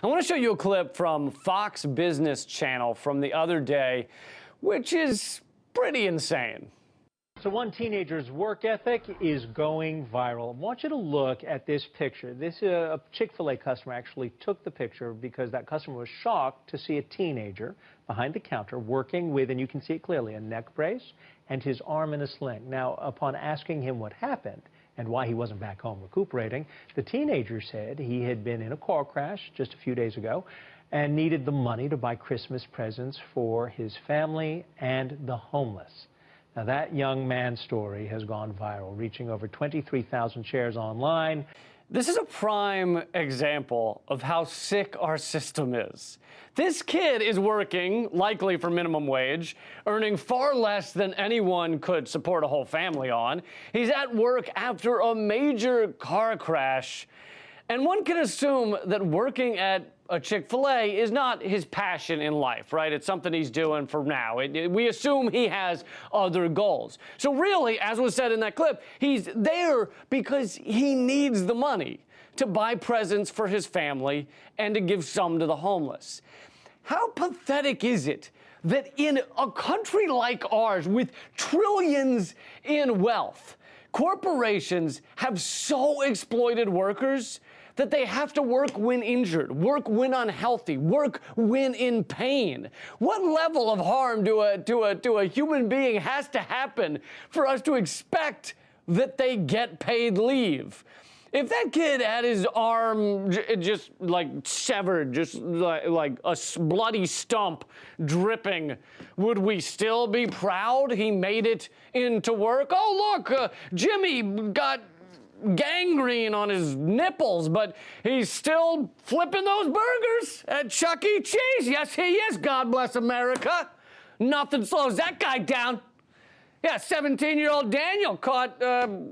I want to show you a clip from Fox Business Channel from the other day, which is pretty insane. So one teenager's work ethic is going viral. I want you to look at this picture. This a Chick-fil-A customer actually took the picture because that customer was shocked to see a teenager behind the counter working with, and you can see it clearly, a neck brace and his arm in a sling. Now, upon asking him what happened and why he wasn't back home recuperating, the teenager said he had been in a car crash just a few days ago and needed the money to buy Christmas presents for his family and the homeless. Now, that young man's story has gone viral, reaching over 23,000 shares online. This is a prime example of how sick our system is. This kid is working, likely for minimum wage, earning far less than anyone could support a whole family on. He's at work after a major car crash, and one can assume that working at a Chick-fil-A is not his passion in life, right? It's something he's doing for now. We assume he has other goals. So really, as was said in that clip, he's there because he needs the money to buy presents for his family and to give some to the homeless. How pathetic is it that in a country like ours with trillions in wealth, corporations have so exploited workers that they have to work when injured, work when unhealthy, work when in pain? What level of harm to a human being has to happen for us to expect that they get paid leave? If that kid had his arm just like severed, just like a bloody stump dripping, would we still be proud he made it into work? Oh, look, Jimmy got gangrene on his nipples, but he's still flipping those burgers at Chuck E. Cheese. Yes, he is. God bless America. Nothing slows that guy down. Yeah, 17-year-old Daniel caught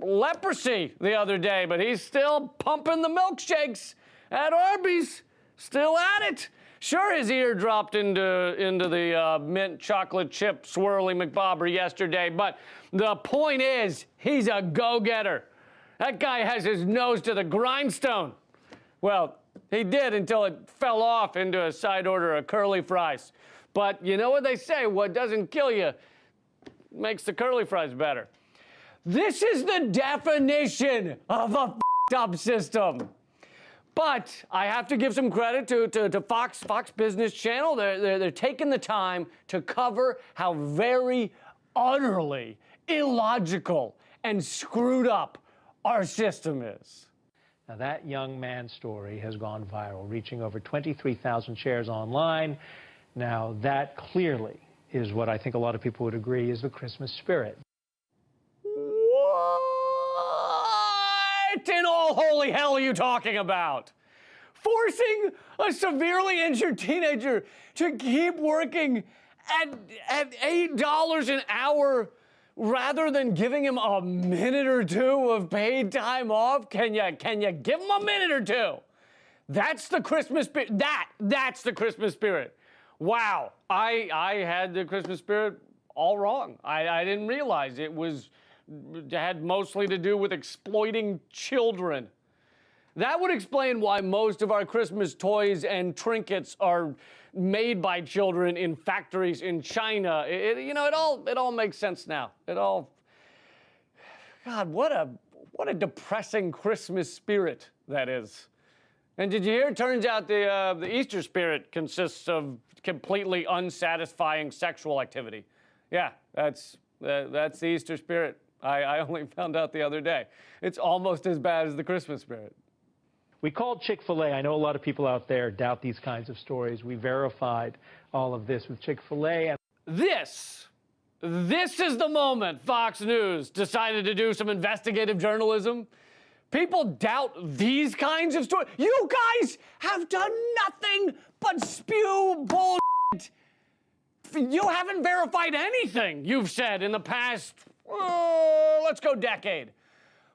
leprosy the other day, but he's still pumping the milkshakes at Arby's. Still at it. Sure, his ear dropped into the mint chocolate chip swirly McBobber yesterday, but the point is, he's a go-getter. That guy has his nose to the grindstone. Well, he did until it fell off into a side order of curly fries. But you know what they say, what doesn't kill you makes the curly fries better. This is the definition of a f***ed-up system. But I have to give some credit to Fox Business Channel. They're taking the time to cover how very utterly illogical and screwed up our system is. Now, that young man's story has gone viral, reaching over 23,000 shares online. Now, that clearly is what I think a lot of people would agree is the Christmas spirit. What in all holy hell are you talking about? Forcing a severely injured teenager to keep working at $8 an hour rather than giving him a minute or two of paid time off? Can you give him a minute or two? That's the Christmas spirit. That's the Christmas spirit. Wow, I had the Christmas spirit all wrong. I didn't realize it had mostly to do with exploiting children. That would explain why most of our Christmas toys and trinkets are made by children in factories in China. It all makes sense now. God, what a depressing Christmas spirit that is. And did you hear? It turns out the Easter spirit consists of completely unsatisfying sexual activity. Yeah, that's the Easter spirit. I only found out the other day. It's almost as bad as the Christmas spirit. We called Chick-fil-A. I know a lot of people out there doubt these kinds of stories. We verified all of this with Chick-fil-A. This is the moment Fox News decided to do some investigative journalism. People doubt these kinds of stories. You guys have done nothing but spew bullshit. You haven't verified anything you've said in the past, let's go decade.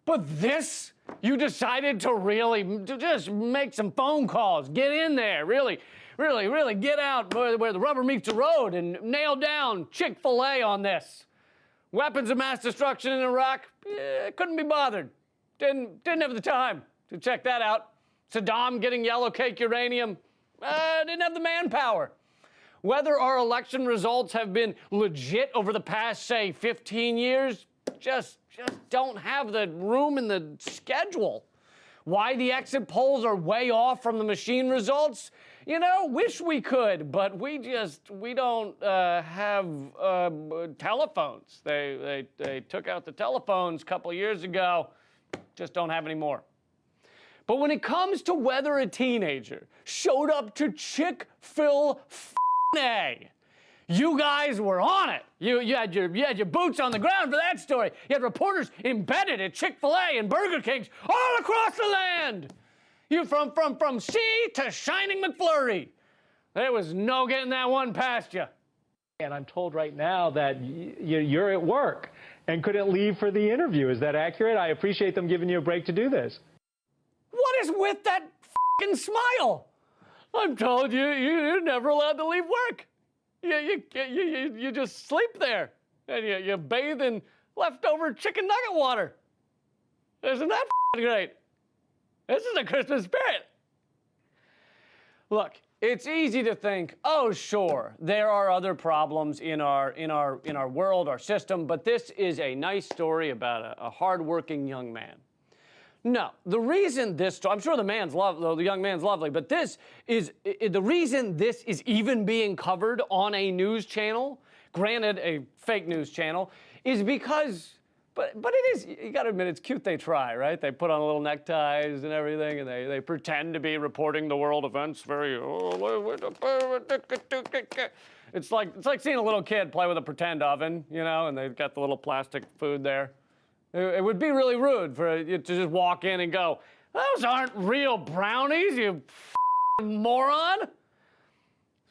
But this, you decided to just make some phone calls, get in there, really get out where the rubber meets the road and nail down Chick-fil-A on this. Weapons of mass destruction in Iraq, couldn't be bothered. Didn't have the time to check that out. Saddam getting yellow cake uranium, didn't have the manpower. Whether our election results have been legit over the past, say, 15 years, just don't have the room in the schedule. Why the exit polls are way off from the machine results? You know, wish we could, but we don't have telephones. They took out the telephones a couple years ago, just don't have any more. But when it comes to whether a teenager showed up to Chick-fil-A, you guys were on it. You had your boots on the ground for that story. You had reporters embedded at Chick-fil-A and Burger Kings all across the land. You from C to Shining McFlurry. There was no getting that one past you. And I'm told right now that you're at work and couldn't leave for the interview. Is that accurate? I appreciate them giving you a break to do this. What is with that f***ing smile? I'm told you're never allowed to leave work. You just sleep there, and you bathe in leftover chicken nugget water. Isn't that f***ing great? This is a Christmas spirit. Look, it's easy to think, oh sure, there are other problems in our world, our system, but this is a nice story about a hardworking young man. No, the reason this, I'm sure the young man's lovely, but the reason this is even being covered on a news channel, granted a fake news channel, is because, but it is, you gotta admit, it's cute they try, right? They put on little neckties and everything, and they pretend to be reporting the world events very, it's like seeing a little kid play with a pretend oven, you know, and they've got the little plastic food there. It would be really rude for you to just walk in and go, those aren't real brownies, you moron.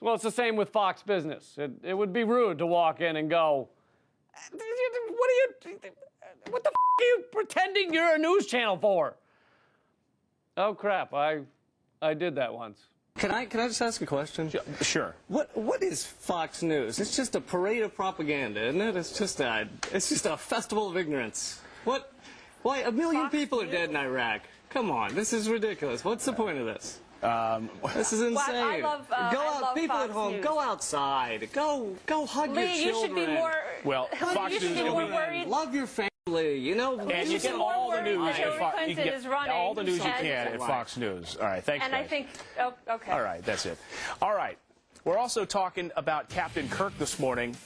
Well, it's the same with Fox Business. It would be rude to walk in and go, what the are you pretending you're a news channel for? Oh crap, I did that once. Can I just ask a question? Sure. What is Fox News? It's just a parade of propaganda, isn't it? It's just a festival of ignorance. What? Why, 1 million people are dead in Iraq. Come on, this is ridiculous. What's the point of this? This is insane. Well, go out, love people Fox at home. News. Go outside. Go hug your Lee, children. you should be more. Well, Fox you should News be will more be- worried. Love your family. You know. And you get all the news at Fox. You can get all the news you can at Fox News. All right, thanks, And guys. I think, oh, okay. All right, that's it. All right, we're also talking about Captain Kirk this morning.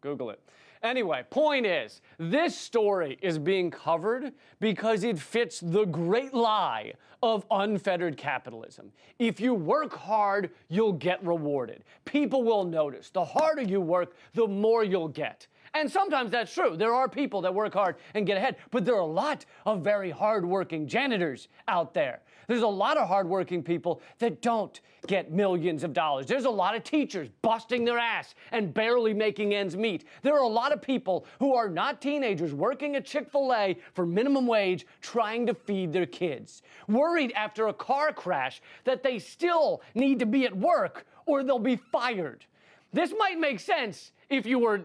Google it. Anyway, point is, this story is being covered because it fits the great lie of unfettered capitalism. If you work hard, you'll get rewarded. People will notice. The harder you work, the more you'll get. And sometimes that's true. There are people that work hard and get ahead, but there are a lot of very hardworking janitors out there. There's a lot of hardworking people that don't get millions of dollars. There's a lot of teachers busting their ass and barely making ends meet. There are a lot of people who are not teenagers working at Chick-fil-A for minimum wage trying to feed their kids, worried after a car crash that they still need to be at work or they'll be fired. This might make sense if you were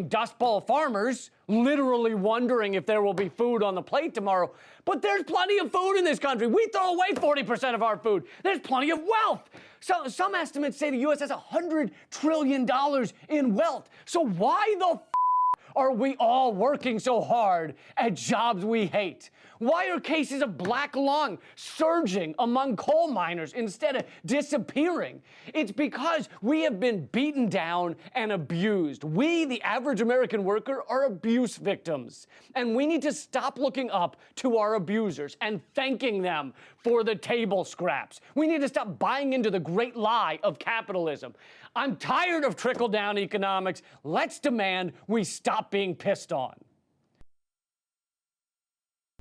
Dust Bowl farmers literally wondering if there will be food on the plate tomorrow. But there's plenty of food in this country. We throw away 40% of our food. There's plenty of wealth. So, some estimates say the U.S. has $100 trillion in wealth. So why the are we all working so hard at jobs we hate? Why are cases of black lung surging among coal miners instead of disappearing? It's because we have been beaten down and abused. We, the average American worker, are abuse victims. And we need to stop looking up to our abusers and thanking them for the table scraps. We need to stop buying into the great lie of capitalism. I'm tired of trickle-down economics. Let's demand we stop being pissed on.